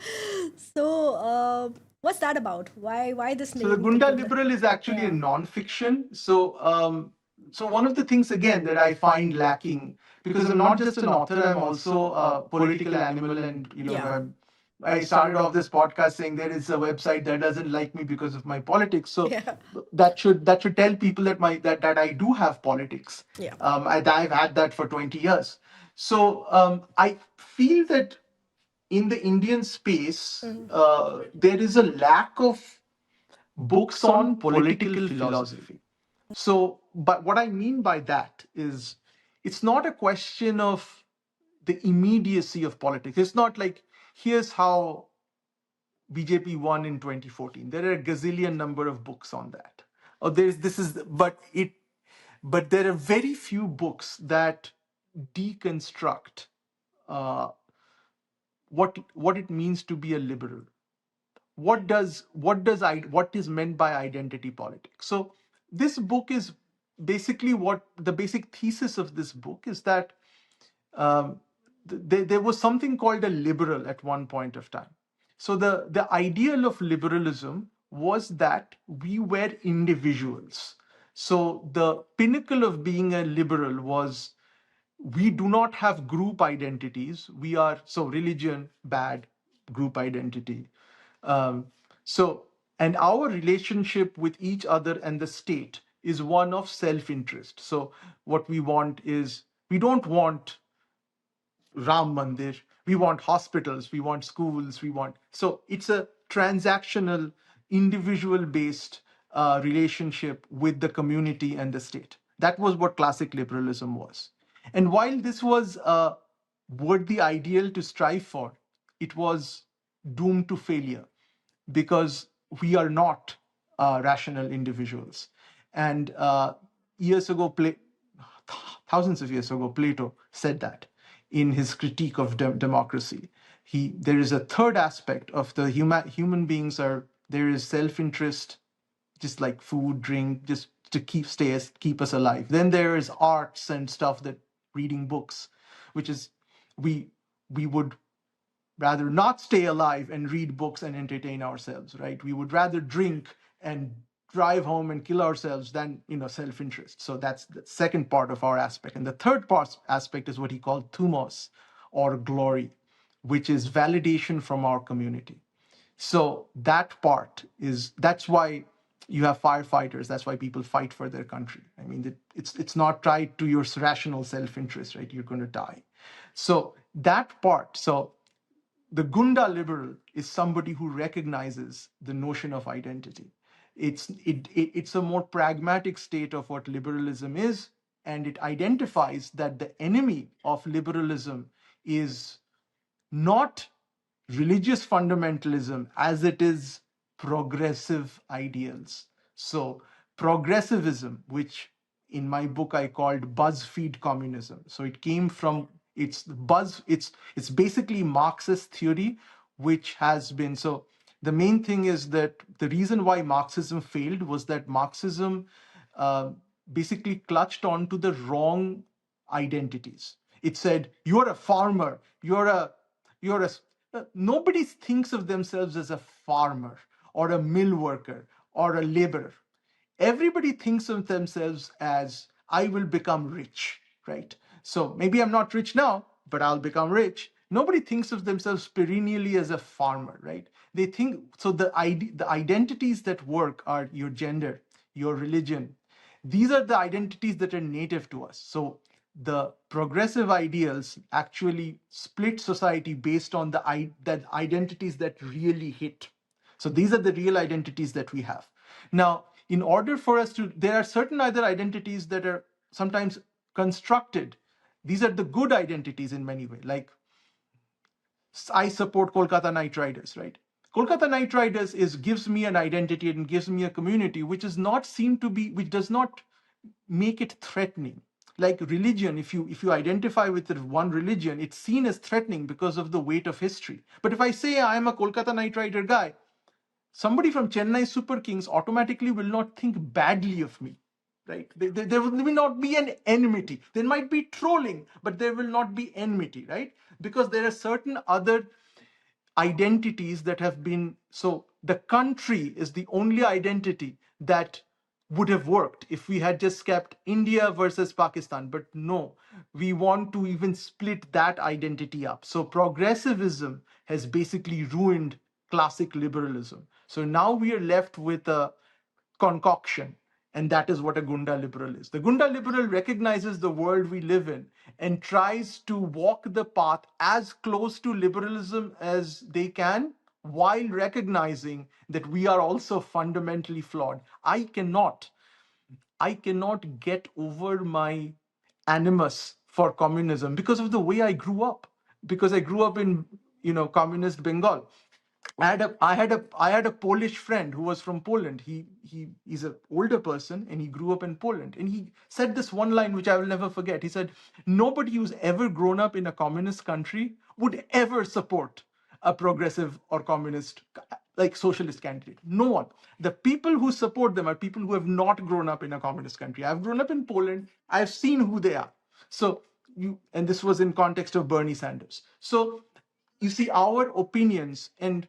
So, what's that about? Why this So the name, The Gunda Gunda? Liberal is actually a Yeah. non-fiction. So one of the things again that I find lacking, because I'm not just an author, I'm also a political animal, and Yeah. I started off this podcast saying there is a website that doesn't like me because of my politics. So Yeah. that should tell people that I do have politics. Yeah. I've had that for 20 years. So I feel that in the Indian space, there is a lack of books on political philosophy. So, but what I mean by that is it's not a question of the immediacy of politics. It's not like, here's how BJP won in 2014. There are a gazillion number of books on that. Or there's this is but there are very few books that deconstruct uh, what it means to be a liberal. What is meant by identity politics? So this book is basically, what the basic thesis of this book is, that um, there was something called a liberal at one point of time. So the ideal of liberalism was that we were individuals. So the pinnacle of being a liberal was, we do not have group identities. We are, so religion, bad, group identity. Um, so, and our relationship with each other and the state is one of self interest. So, what we want is, we don't want Ram Mandir. We want hospitals, we want schools, we want. So it's a transactional, individual based relationship with the community and the state. That was what classic liberalism was. And while this was a worthy ideal to strive for, it was doomed to failure, because we are not rational individuals. And years ago, thousands of years ago, Plato said that in his critique of democracy. There is a third aspect of the human beings are, there is self-interest, just like food, drink, just to keep us alive. Then there is arts and stuff, that reading books, which is, we we would rather not stay alive and read books and entertain ourselves, right? We would rather drink and drive home and kill ourselves than, self-interest. So that's the second part of our aspect. And the third part aspect is what he called thumos, or glory, which is validation from our community. So that's why you have firefighters. That's why people fight for their country. I mean, it's not tied to your rational self-interest, right? You're going to die. So that part. So the Gunda liberal is somebody who recognizes the notion of identity. It's a more pragmatic state of what liberalism is, and it identifies that the enemy of liberalism is not religious fundamentalism as it is progressive ideals. So, progressivism, which in my book I called BuzzFeed communism. So it came from, it's basically Marxist theory, which has been, so the main thing is that the reason why Marxism failed was that Marxism uh, basically clutched onto the wrong identities. It said, you're a farmer, you're a nobody thinks of themselves as a farmer or a mill worker or a laborer. Everybody thinks of themselves as, I will become rich, right? So maybe I'm not rich now, but I'll become rich. Nobody thinks of themselves perennially as a farmer, right? They think, so the identities that work are your gender, your religion. These are the identities that are native to us. So the progressive ideals actually split society based on the identities that really hit. So these are the real identities that we have. Now, in order for us to, there are certain other identities that are sometimes constructed. These are the good identities in many ways. Like, I support Kolkata Knight Riders, right? Kolkata Knight Riders gives me an identity and gives me a community which is not seen to be, which does not make it threatening. Like religion, if you identify with one religion, it's seen as threatening because of the weight of history. But if I say I am a Kolkata Knight Rider guy, somebody from Chennai Super Kings automatically will not think badly of me, right? There will not be an enmity. There might be trolling, but there will not be enmity, right? Because there are certain other identities that have been, so the country is the only identity that would have worked if we had just kept India versus Pakistan. But no, we want to even split that identity up. So progressivism has basically ruined classic liberalism. So now we are left with a concoction. And that is what a Gunda liberal is. The Gunda liberal recognizes the world we live in and tries to walk the path as close to liberalism as they can, while recognizing that we are also fundamentally flawed. I cannot get over my animus for communism because of the way I grew up. Because I grew up in, communist Bengal. I had a Polish friend who was from Poland. He's an older person and he grew up in Poland. And he said this one line which I will never forget. He said, "Nobody who's ever grown up in a communist country would ever support a progressive or communist, like socialist candidate. No one. The people who support them are people who have not grown up in a communist country. I've grown up in Poland. I've seen who they are." So and this was in context of Bernie Sanders. So you see, our opinions and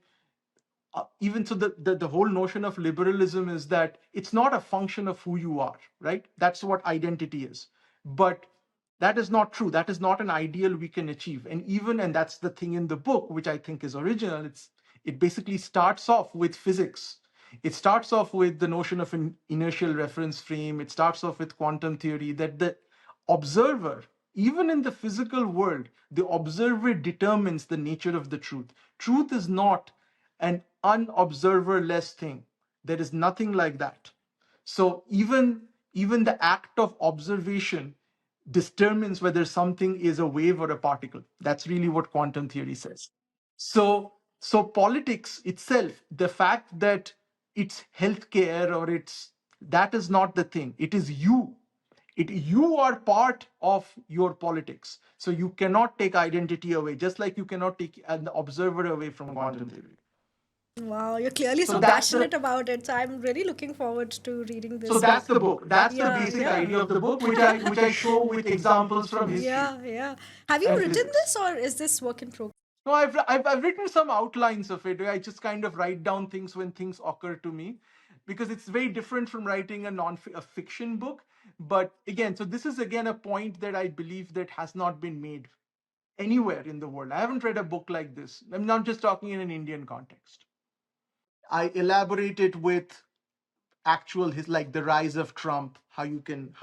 even so the whole notion of liberalism is that it's not a function of who you are, right? That's what identity is. But that is not true. That is not an ideal we can achieve. And that's the thing in the book which I think is original. It basically starts off with physics. It starts off with the notion of an inertial reference frame. It starts off with quantum theory, that the observer, even in the physical world, the observer determines the nature of the truth. Truth is not an unobserverless thing. There is nothing like that. So even the act of observation determines whether something is a wave or a particle. That's really what quantum theory says. So politics itself, the fact that it's healthcare or it's that is not the thing. It is you. You are part of your politics. So you cannot take identity away, just like you cannot take an observer away from quantum theory. Wow, you're clearly So so that's the passionate about it. So I'm really looking forward to reading so this. that's the book. That's the Yeah, basic yeah. idea of the book, which I show with examples from history Yeah, yeah. Have you and written physics. this or is this work in progress? No, I've written some outlines of it. I just kind of write down things when things occur to me, because it's very different from writing a fiction book. But again, so this is again a point that I believe that has not been made anywhere in the world. I haven't read a book like this. I'm not just talking in an Indian context. I elaborate it with actual his like the rise of Trump, how you can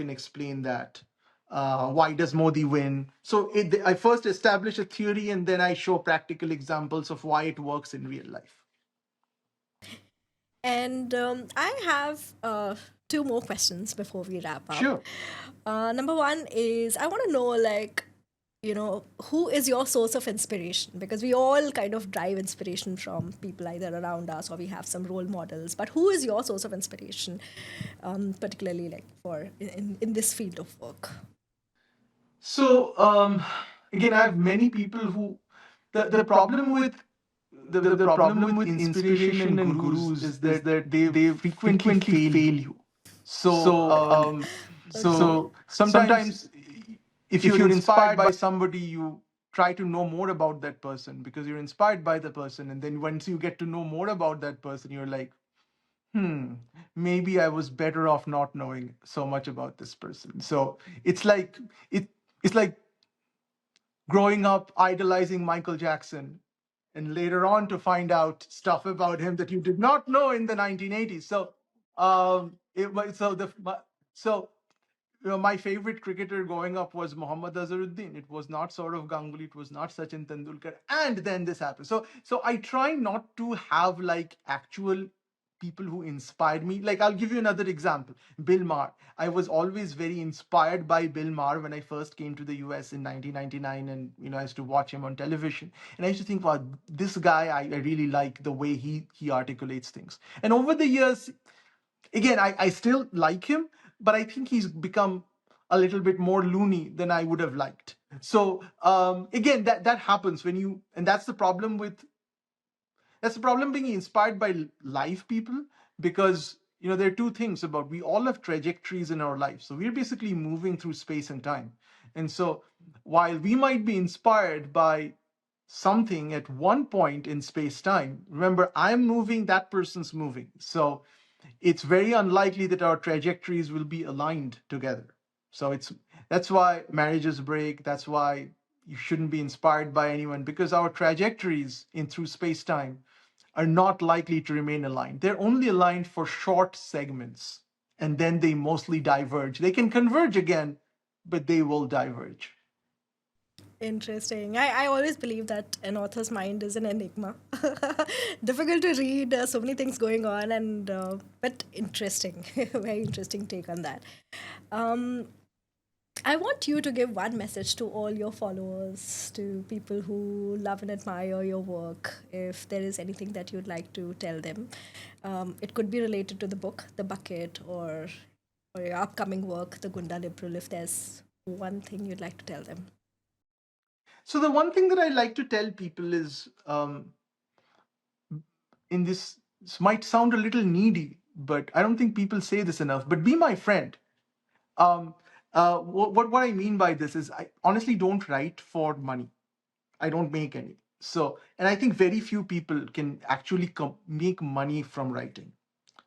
explain that. Why does Modi win? So I first establish a theory and then I show practical examples of why it works in real life. And I have two more questions before we wrap up. Sure. Number one is I want to know, like, who is your source of inspiration? Because we all kind of drive inspiration from people either around us or we have some role models. But who is your source of inspiration, particularly like for in this field of work? So again, I have many people who the problem with the problem with inspiration and gurus is that they frequently fail you. So Okay. sometimes if you're inspired by somebody, you try to know more about that person because you're inspired by the person, and then once you get to know more about that person, you're like, maybe I was better off not knowing so much about this person. So it's like it it's like growing up idolizing Michael Jackson and later on to find out stuff about him that you did not know in the 1980s. So it was so my favorite cricketer growing up was Mohammad Azharuddin. It was not Saurav Ganguly. It was not Sachin Tendulkar. And then this happened. So I try not to have like actual people who inspired me. Like I'll give you another example. Bill Maher. I was always very inspired by Bill Maher when I first came to the US in 1999, and I used to watch him on television. And I used to think, wow, this guy, I really like the way he articulates things. And over the years, again, I still like him, but I think he's become a little bit more loony than I would have liked. So again, that happens when and that's the problem being inspired by live people, because there are two things about we all have trajectories in our life. So we're basically moving through space and time. And so while we might be inspired by something at one point in space time, remember, I'm moving, that person's moving. So it's very unlikely that our trajectories will be aligned together. So that's why marriages break. That's why you shouldn't be inspired by anyone, because our trajectories in through space time are not likely to remain aligned. They're only aligned for short segments, and then they mostly diverge. They can converge again, but they will diverge. Interesting. I always believe that an author's mind is an enigma. Difficult to read, so many things going on, and but interesting. Very interesting take on that. Um, I want you to give one message to all your followers, to people who love and admire your work. If there is anything that you'd like to tell them, it could be related to the book, The Bucket, or your upcoming work, The Gunda Liberal. If there's one thing you'd like to tell them. So the one thing that I like to tell people is, in this might sound a little needy, but I don't think people say this enough. But be my friend. Um, what I mean by this is, I honestly don't write for money. I don't make any. So, and I think very few people can actually make money from writing,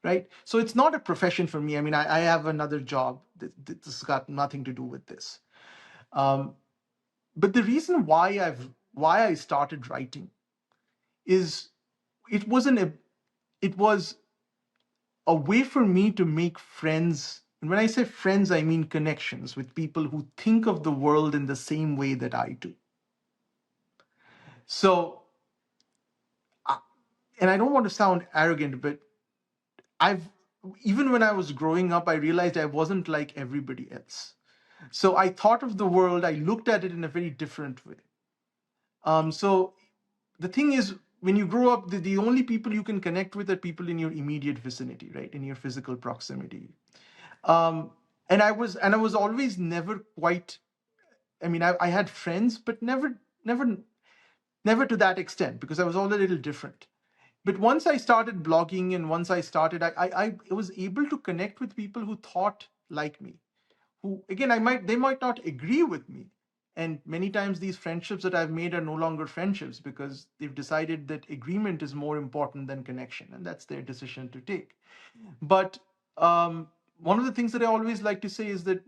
right? So it's not a profession for me. I mean, I have another job. This has got nothing to do with this. Um, but the reason why I started writing is it wasn't a it was a way for me to make friends. And when I say friends, I mean connections with people who think of the world in the same way that I do. So, I- and I don't want to sound arrogant, but I've even when I was growing up, I realized I wasn't like everybody else. So I thought of the world, I looked at it in a very different way. So the thing is, when you grow up, the only people you can connect with are people in your immediate vicinity, right? In your physical proximity. Um, and I was always never quite. I mean, I had friends, but never to that extent because I was all a little different. But once I started blogging and once I started, I was able to connect with people who thought like me, who again they might not agree with me. And many times these friendships that I've made are no longer friendships because they've decided that agreement is more important than connection, and that's their decision to take. But one of the things that I always like to say is that,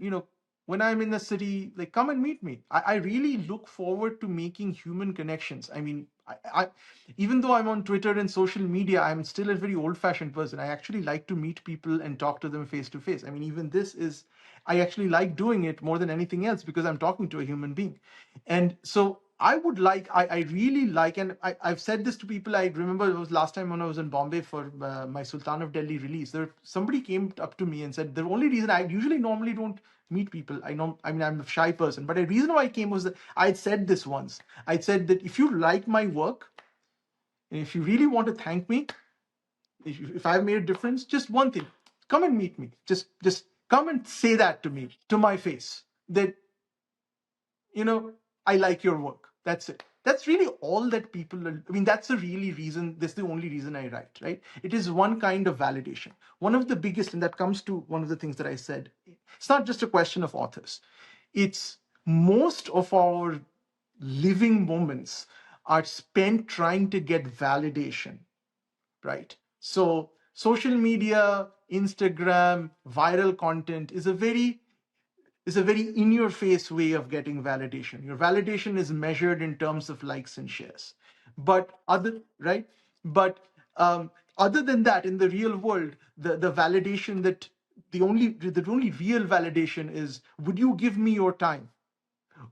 when I'm in the city, like, come and meet me. I really look forward to making human connections. I mean, even though I'm on Twitter and social media, I'm still a very old-fashioned person. I actually like to meet people and talk to them face to face. I mean, even this is, I actually like doing it more than anything else because I'm talking to a human being. And so I really like, and I've said this to people. I remember it was last time when I was in Bombay for my Sultan of Delhi release. Somebody came up to me and said, the only reason I usually normally don't meet people, I mean, I'm a shy person, but the reason why I came was that I had said this once. I said that if you like my work, and if you really want to thank me, if I've made a difference, just one thing, come and meet me. Just come and say that to me, to my face, that I like your work. That's it. That's really all that people are. I mean, that's the only reason I write, right? It is one kind of validation. One of the biggest, and that comes to one of the things that I said, it's not just a question of authors. It's most of our living moments are spent trying to get validation, right? So social media, Instagram, viral content is a very in your face way of getting validation. Your validation is measured in terms of likes and shares. But right? But other than that, in the real world, the validation the only real validation is, would you give me your time?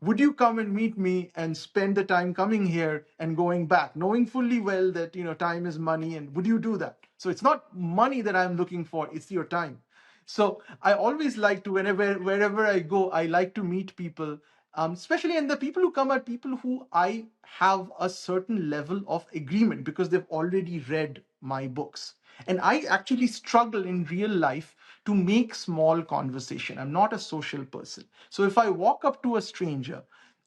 Would you come and meet me and spend the time coming here and going back, knowing fully well that time is money? And would you do that? So it's not money that I'm looking for, it's your time. So I always like to, wherever I go, I like to meet people, especially, and the people who come are people who I have a certain level of agreement because they've already read my books. And I actually struggle in real life to make small conversation. I'm not a social person. So if I walk up to a stranger,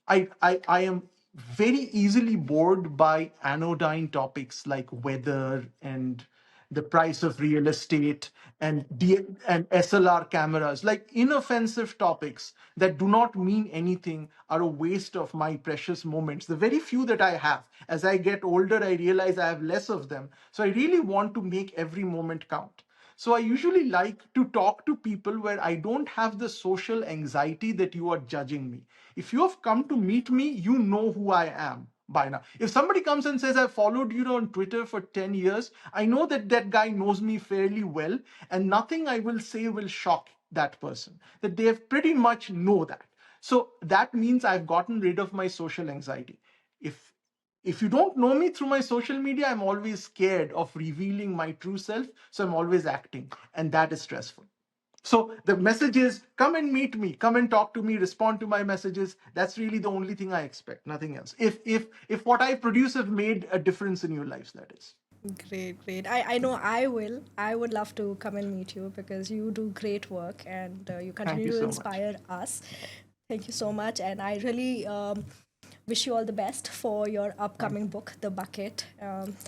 I am very easily bored by anodyne topics like weather and the price of real estate and SLR cameras, like inoffensive topics that do not mean anything, are a waste of my precious moments. The very few that I have, as I get older, I realize I have less of them. So I really want to make every moment count. So I usually like to talk to people where I don't have the social anxiety that you are judging me. If you have come to meet me, you know who I am by now. If somebody comes and says, I followed you on Twitter for 10 years, I know that that guy knows me fairly well, and nothing I will say will shock that person, that they have pretty much know that. So that means I've gotten rid of my social anxiety. If you don't know me through my social media, I'm always scared of revealing my true self, so I'm always acting, and that is stressful. So the message is, come and meet me, come and talk to me, respond to my messages. That's really the only thing I expect, nothing else. If what I produce have made a difference in your lives, that is. Great, great. I know I will. I would love to come and meet you because you do great work and you Thank continue you to so much. inspire us. Thank you so much. And I really wish you all the best for your Thank upcoming you. book, The Bucket.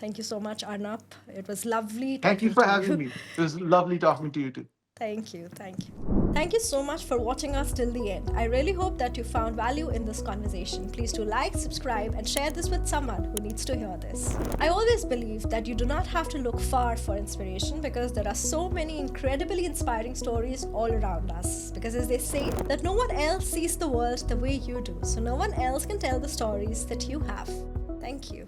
Thank you so much, Arnab. It was lovely Thank you talking for to having you. me. It was lovely talking to you too. Thank you. Thank you. Thank you so much for watching us till the end. I really hope that you found value in this conversation. Please do like, subscribe, and share this with someone who needs to hear this. I always believe that you do not have to look far for inspiration because there are so many incredibly inspiring stories all around us. Because as they say, that no one else sees the world the way you do, so no one else can tell the stories that you have. Thank you.